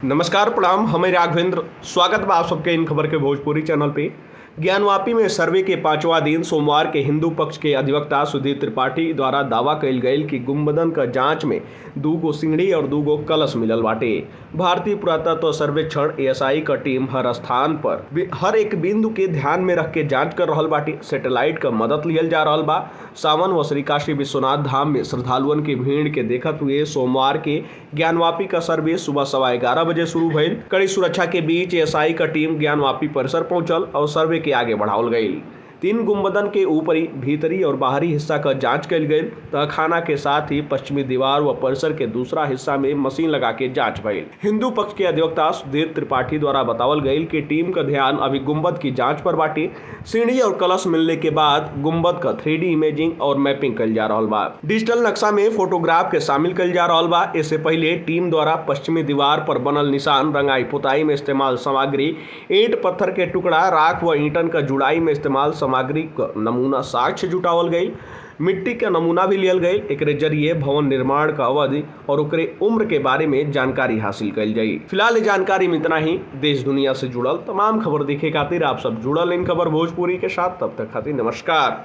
नमस्कार प्रणाम। हमें राघवेंद्र स्वागत बा आप सबके इन खबर के भोजपुरी चैनल पे। ज्ञानवापी में सर्वे के पांचवा दिन सोमवार के हिंदू पक्ष के अधिवक्ता सुधीर त्रिपाठी द्वारा दावा कइल गयल कि गुंबदन क जांच में 2 गो सिंगड़ी और 2 गो कलश मिलल बाटे। भारतीय पुरातत्व सर्वेक्षण एएसआई क टीम हर स्थान पर हर एक बिंदु के ध्यान में रख के जांच कर रहल बाटे। सैटेलाइट क मदद लिहल जा रहल बा। सावन व श्री काशी विश्वनाथ धाम में श्रद्धालुअन की भीड़ के देखत हुए सोमवार के ज्ञानवापी का सर्वे सुबह 11:15 बजे शुरू भइल। कड़ी सुरक्षा के बीच एएसआई का टीम ज्ञानवापी परिसर पहुंचल और सर्वे के आगे बढ़ावल गई। 3 गुंबदन के ऊपरी, भीतरी और बाहरी हिस्सा का जांच कल गई। तहखाना के साथ ही पश्चिमी दीवार व परिसर के दूसरा हिस्सा में मशीन लगा के जांच भइल। हिंदू पक्ष के अधिवक्ता सुधीर त्रिपाठी द्वारा बतावल गई कि टीम का ध्यान अभी गुंबद की जांच पर बाटे। सीढ़ी और कलश मिलने के बाद गुंबद का 3D इमेजिंग और मैपिंग कल जा रहल बा। डिजिटल नक्शा में फोटोग्राफ के शामिल कल जा रहल बा। इससे पहले टीम द्वारा पश्चिमी दीवार पर बनल निशान, रंगाई पुताई में इस्तेमाल सामग्री, ईंट पत्थर के टुकड़ा, राख व ईंटन का जुड़ाई में इस्तेमाल सामग्री का नमूना साक्ष्य जुटावल गई। मिट्टी का नमूना भी लियल गई। एकरे जरिए भवन निर्माण का अवधि और ओकरे उम्र के बारे में जानकारी हासिल कल जाई। फिलहाल जानकारी में इतना ही। देश दुनिया से जुड़ल तमाम खबर देखे खातिर आप सब जुड़ल इन खबर भोजपुरी के साथ। तब तक खातिर नमस्कार।